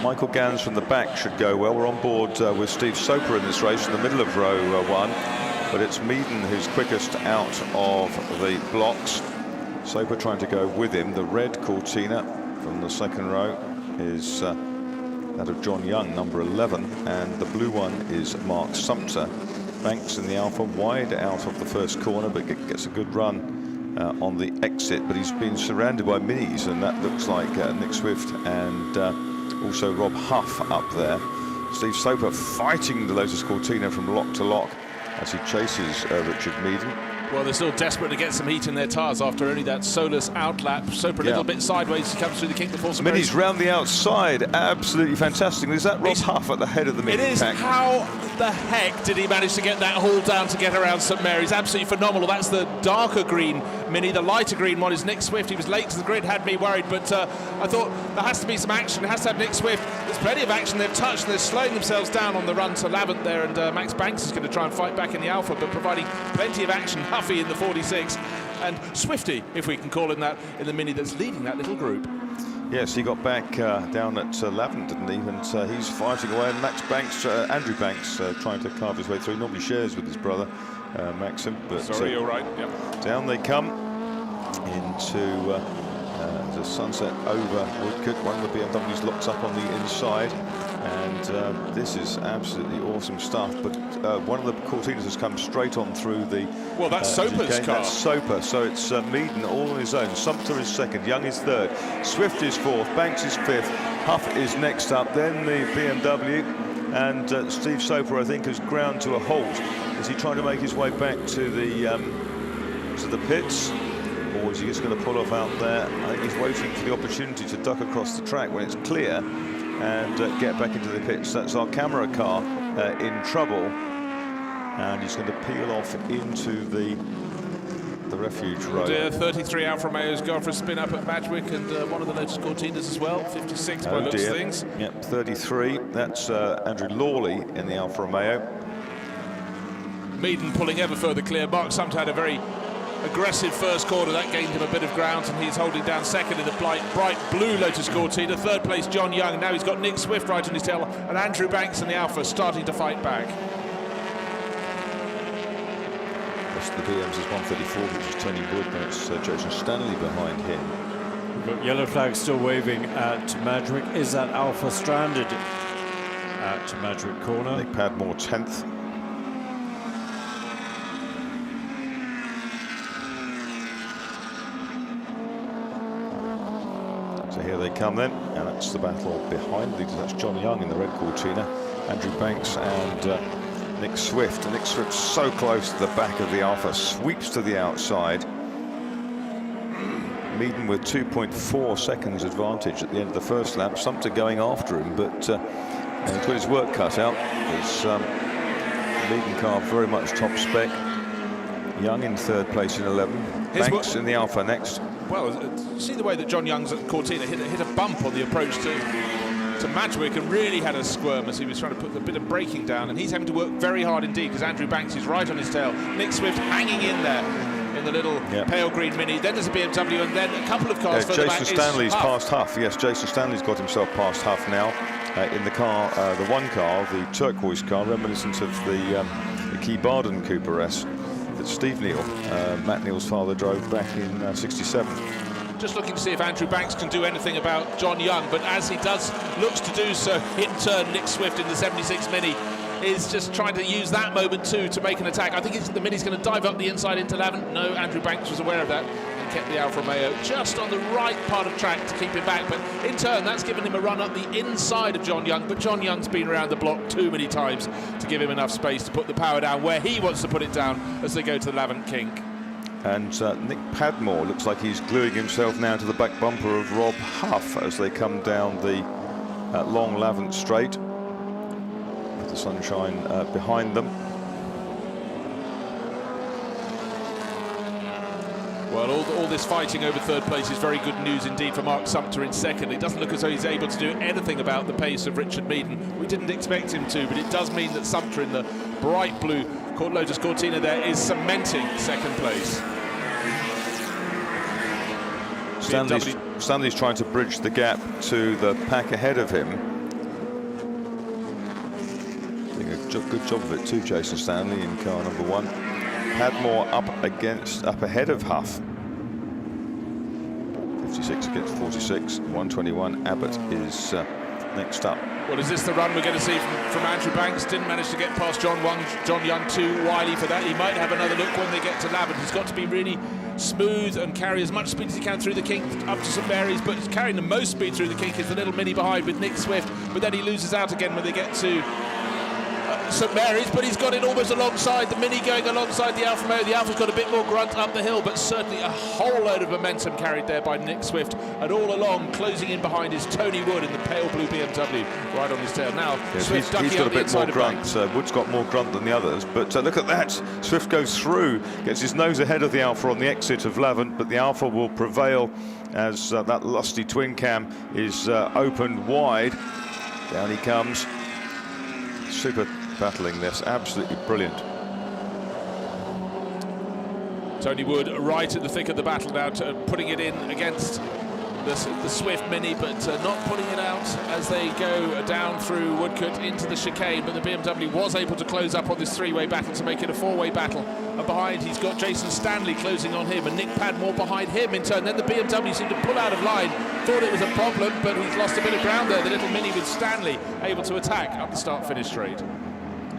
Michael Gans from the back should go well. We're on board with Steve Soper in this race in the middle of row 1, but it's Meaden who's quickest out of the blocks. Soper trying to go with him. The red Cortina from the second row is that of John Young, number 11, and the blue one is Mark Sumter. Banks in the Alpha, wide out of the first corner, but gets a good run on the exit, but he's been surrounded by minis, and that looks like Nick Swift and also Rob Huff up there. Steve Soper fighting the Lotus Cortina from lock to lock as he chases Richard Meaden. Well, they're still desperate to get some heat in their tyres after only that Solus outlap. Soper a little bit sideways, he comes through the kink before some minis round the outside, absolutely fantastic. Is that Rob Huff at the head of the mini pack? How the heck did he manage to get that haul down to get around St Mary's? Absolutely phenomenal. That's the darker green mini. The lighter green one is Nick Swift. He was late to the grid, had me worried, but I thought there has to be some action. It has to have Nick Swift. There's plenty of action. They've touched and they're slowing themselves down on the run to Lavant there, and Max Banks is going to try and fight back in the Alpha, but providing plenty of action. Huffy in the 46 and Swifty, if we can call him that, in the mini that's leading that little group. Yes, he got back down at Lavant, didn't he? And he's fighting away. And Max Banks, Andrew Banks, trying to carve his way through. Normally shares with his brother, Maxim. But sorry, you're right. Yep. Down they come into the sunset over Woodcote. One of the BMWs locks up on the inside. And this is absolutely awesome stuff. But one of the Cortinas has come straight on through the... Well, that's Soper's car. That's Soper. So it's Meaden all on his own. Sumter is second. Young is third. Swift is fourth. Banks is fifth. Huff is next up. Then the BMW. And Steve Soper, I think, has ground to a halt. Is he trying to make his way back to the pits? Or is he just going to pull off out there? I think he's waiting for the opportunity to duck across the track when it's clear and get back into the pits. That's our camera car in trouble, and he's going to peel off into the refuge road. 33 Alfa Romeo's gone for a spin up at Madgwick, and one of the Lotus Cortinas as well. 56 by looks of things. Yep, 33. That's Andrew Lawley in the Alfa Romeo. Meaden pulling ever further clear. Mark Sumter had a very aggressive first corner that gained him a bit of ground, and he's holding down second in the bright blue Lotus Cortina. Third place John Young. Now he's got Nick Swift right on his tail, and Andrew Banks in the Alpha starting to fight back. Rest of the BMs is 134, which is Tony Wood, and it's Jason Stanley behind him. We've got yellow flag still waving at Madgwick. Is that Alpha stranded at Madgwick corner? Nick Padmore 10th. So here they come then, and that's the battle behind these. That's John Young in the red Cortina, Andrew Banks and Nick Swift. And Nick Swift's so close to the back of the Alpha, sweeps to the outside. Meaden with 2.4 seconds advantage at the end of the first lap. Sumter going after him, but he's got his work cut out. His Meaden car very much top spec. Young in third place in 11. Banks in the Alpha next. Well, see the way that John Young's at Cortina hit a bump on the approach to Madgwick and really had a squirm as he was trying to put a bit of braking down, and he's having to work very hard indeed because Andrew Banks is right on his tail. Nick Swift hanging in there in the little pale green mini. Then there's a BMW, and then a couple of cars further back. Jason Stanley's past Huff. Yes, Jason Stanley's got himself past Huff now in the car, the one car, the turquoise car, reminiscent of the Key Barden Cooper S that Steve Neal, Matt Neal's father, drove back in '67. Just looking to see if Andrew Banks can do anything about John Young, but as he looks to do so, in turn, Nick Swift in the 76 Mini is just trying to use that moment too to make an attack. I think the Mini's going to dive up the inside into Lavant. No, Andrew Banks was aware of that and kept the Alfa Romeo just on the right part of track to keep him back, but in turn that's given him a run up the inside of John Young, but John Young's been around the block too many times to give him enough space to put the power down where he wants to put it down as they go to the Lavant kink. And Nick Padmore looks like he's gluing himself now to the back bumper of Rob Huff as they come down the long Lavant straight with the sunshine behind them. Well, all this fighting over third place is very good news indeed for Mark Sumter in second. It doesn't look as though he's able to do anything about the pace of Richard Meaden. We didn't expect him to, but it does mean that Sumter in the bright blue Lotus Cortina there is cementing second place. Stanley's trying to bridge the gap to the pack ahead of him, good job of it too, Jason Stanley in car number 1. Padmore up ahead of Huff. 56 against 46, 121. Abbott is next up. Well, is this the run we're going to see from Andrew Banks? Didn't manage to get past John Young too wily for that. He might have another look when they get to Lavant. He's got to be really smooth and carry as much speed as he can through the kink up to St Mary's, but carrying the most speed through the kink is the little mini behind with Nick Swift, but then he loses out again when they get to St Mary's, but he's got it almost alongside the mini, going alongside the Alfa Romeo. The Alfa's got a bit more grunt up the hill, but certainly a whole load of momentum carried there by Nick Swift, and all along closing in behind is Tony Wood in the pale blue BMW right on his tail. Now yes, Swift he's got a bit more grunt. Wood's got more grunt than the others, but look at that. Swift goes through, gets his nose ahead of the Alfa on the exit of Lavant, but the Alfa will prevail as that lusty twin cam is opened wide. Down he comes. Super battling this, absolutely brilliant. Tony Wood right at the thick of the battle now, putting it in against the Swift Mini, but not putting it out as they go down through Woodcote into the chicane. But the BMW was able to close up on this three-way battle to make it a four-way battle. And behind, he's got Jason Stanley closing on him, and Nick Padmore behind him in turn. Then the BMW seemed to pull out of line, thought it was a problem, but he's lost a bit of ground there. The little Mini with Stanley able to attack up the start-finish straight.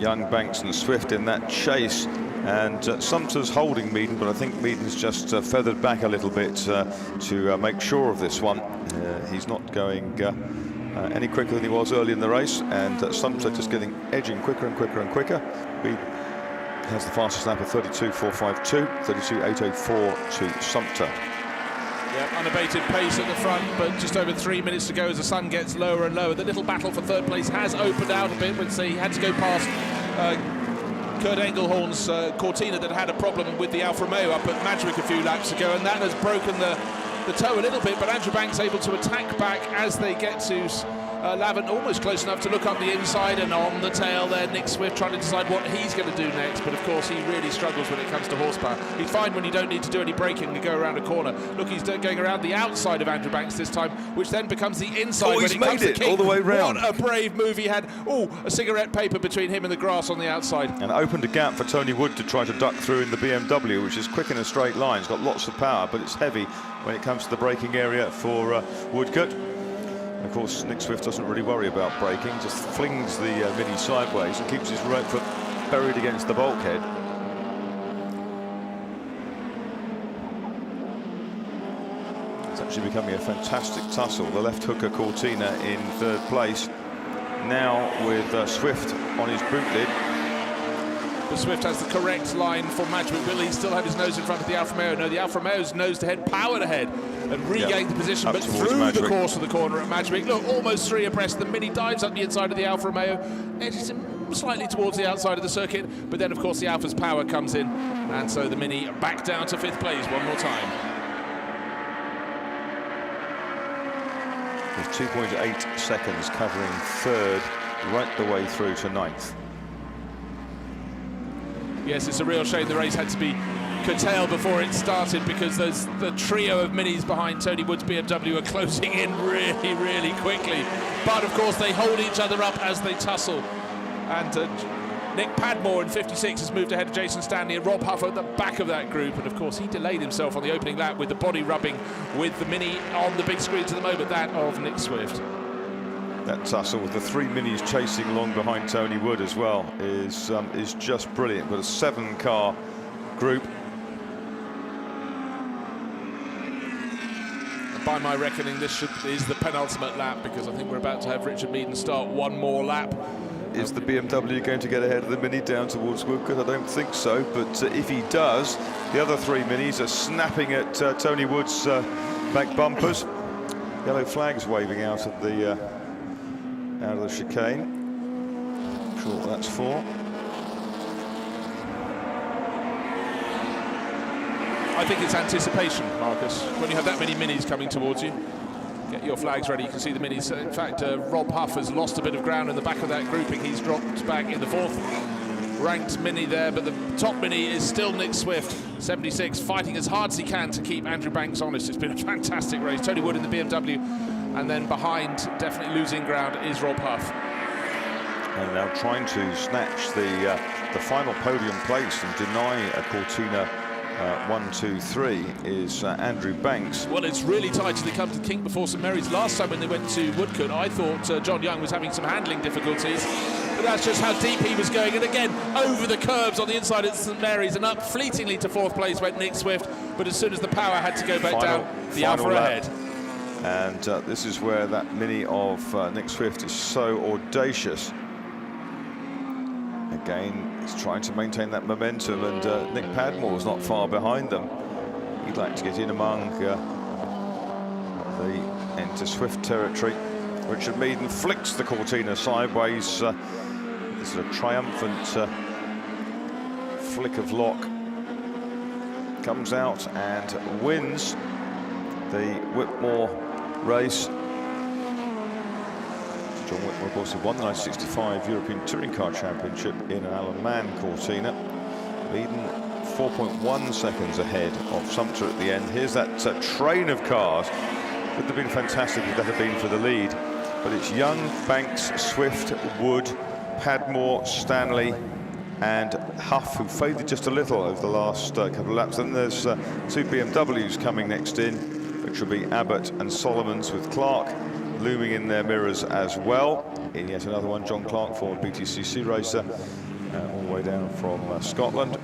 Young, Banks and Swift in that chase, and Sumter's holding Meaden, but I think Meaden's just feathered back a little bit to make sure of this one. He's not going any quicker than he was early in the race, and Sumter just edging quicker and quicker and quicker. Meaden has the fastest lap of 32.452, 32.804 to Sumter. Yeah, unabated pace at the front, but just over 3 minutes to go as the sun gets lower and lower. The little battle for third place has opened out a bit when he had to go past Kurt Engelhorn's Cortina that had a problem with the Alfa Romeo up at Madrid a few laps ago, and that has broken the toe a little bit, but Andrew Banks able to attack back as they get to Lavant, almost close enough to look up the inside, and on the tail there Nick Swift trying to decide what he's going to do next, but of course he really struggles when it comes to horsepower. He's fine when you don't need to do any braking and go around a corner. Look, he's going around the outside of Andrew Banks this time, which then becomes the inside when it comes to King. All the way round. What a brave move he had. Oh, a cigarette paper between him and the grass on the outside. And opened a gap for Tony Wood to try to duck through in the BMW, which is quick in a straight line. It's got lots of power, but it's heavy when it comes to the braking area for Woodcote. Of course, Nick Swift doesn't really worry about braking, just flings the Mini sideways and keeps his right foot buried against the bulkhead. It's actually becoming a fantastic tussle. The left hooker Cortina in third place, now with Swift on his boot lid. But Swift has the correct line for Madrid. Will he still have his nose in front of the Alfa Romeo? No, the Alfa Romeo's nose to head, powered ahead, and regained the position, but through the course of the corner at Madrid. Look, almost three abreast. The Mini dives up the inside of the Alfa Romeo, edges him slightly towards the outside of the circuit, but then, of course, the Alfa's power comes in, and so the Mini back down to fifth place one more time. With 2.8 seconds covering third right the way through to ninth. Yes, it's a real shame the race had to be curtailed before it started, because the trio of Minis behind Tony Wood's BMW are closing in really, really quickly. But, of course, they hold each other up as they tussle. And Nick Padmore in 56 has moved ahead of Jason Stanley, and Rob Huff at the back of that group. And, of course, he delayed himself on the opening lap with the body rubbing with the Mini on the big screen to the moment, that of Nick Swift. That tussle with the three Minis chasing along behind Tony Wood as well is just brilliant. But a 7-car group. And by my reckoning, this is the penultimate lap, because I think we're about to have Richard Meaden start one more lap. Is the BMW going to get ahead of the Mini down towards Woodcote? I don't think so, but if he does, the other three Minis are snapping at Tony Wood's back bumpers. Yellow flags waving out of the chicane. Not sure what that's for. I think it's anticipation, Marcus. When you have that many Minis coming towards you, get your flags ready. You can see the Minis. In fact, Rob Huff has lost a bit of ground in the back of that grouping. He's dropped back in the fourth ranked Mini there, but the top Mini is still Nick Swift, 76, fighting as hard as he can to keep Andrew Banks honest. It's been a fantastic race. Tony Wood in the BMW, and then behind, definitely losing ground, is Rob Huff. And now trying to snatch the final podium place and deny a Cortina 1, 2, 3 is Andrew Banks. Well, it's really tight till they come to King before St Mary's. Last time when they went to Woodcote, I thought John Young was having some handling difficulties, but that's just how deep he was going. And again, over the curbs on the inside at St Mary's, and up fleetingly to 4th place went Nick Swift, but as soon as the power had to go back down, the Alpha ahead. And this is where that mini of Nick Swift is so audacious. Again, he's trying to maintain that momentum, and Nick Padmore's not far behind them. He'd like to get in among into Swift territory. Richard Meaden flicks the Cortina sideways. This is a triumphant flick of lock. Comes out and wins the Whitmore race. John Whitmore, of course, won the 1965 European Touring Car Championship in an Alan Mann Cortina. Meaden 4.1 seconds ahead of Sumpter at the end. Here's that train of cars. Would have been fantastic if that had been for the lead. But it's Young, Banks, Swift, Wood, Padmore, Stanley and Huff, who faded just a little over the last couple of laps. Then there's 2 BMWs coming next in, which will be Abbott and Solomons, with Clark looming in their mirrors as well. In yet another one, John Clark, former BTCC racer, all the way down from Scotland.